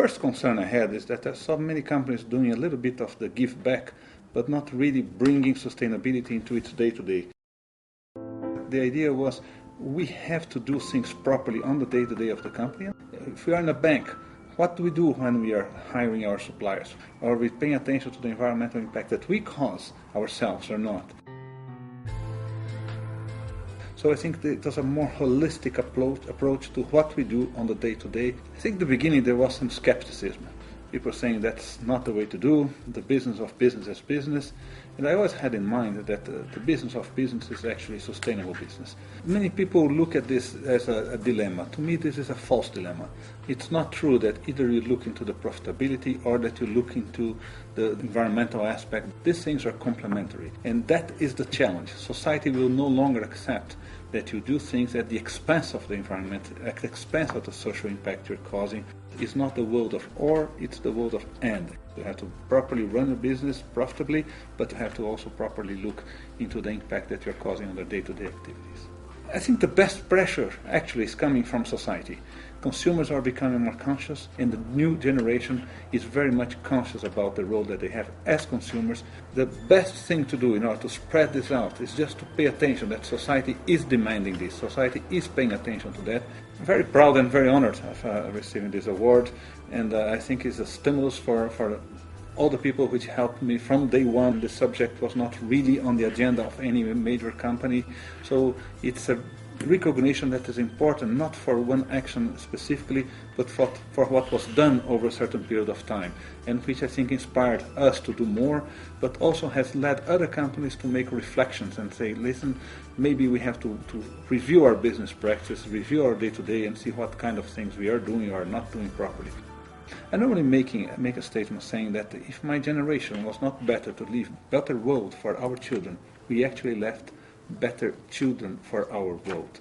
first concern I had is that I saw many companies doing a little bit of the give back, but not really bringing sustainability into its day-to-day. The idea was we have to do things properly on the day-to-day of the company. If we are in a bank, what do we do when we are hiring our suppliers? Are we paying attention to the environmental impact that we cause ourselves or not? So I think it was a more holistic approach to what we do on the day-to-day. I think at the beginning there was some skepticism. People saying that's not the way to do, the business of business is business. And I always had in mind that the business of business is actually sustainable business. Many people look at this as a dilemma. To me, this is a false dilemma. It's not true that either you look into the profitability or that you look into the environmental aspect. These things are complementary. And that is the challenge. Society will no longer accept that you do things at the expense of the environment, at the expense of the social impact you're causing. It's not the world of or, it's the world of and. You have to properly run a business profitably, but you have to also properly look into the impact that you're causing on their day-to-day activities. I think the best pressure actually is coming from society. Consumers are becoming more conscious, and the new generation is very much conscious about the role that they have as consumers. The best thing to do in order to spread this out is just to pay attention that society is demanding this, society is paying attention to that. I'm very proud and very honored of receiving this award, and I think it's a stimulus for all the people which helped me from day one. The subject was not really on the agenda of any major company, so it's a recognition that is important not for one action specifically, but for what was done over a certain period of time, and which I think inspired us to do more, but also has led other companies to make reflections and say, listen, maybe we have to review our business practice, review our day-to-day, and see what kind of things we are doing or not doing properly. I normally make a statement saying that if my generation was not better to leave a better world for our children, we actually left better children for our world.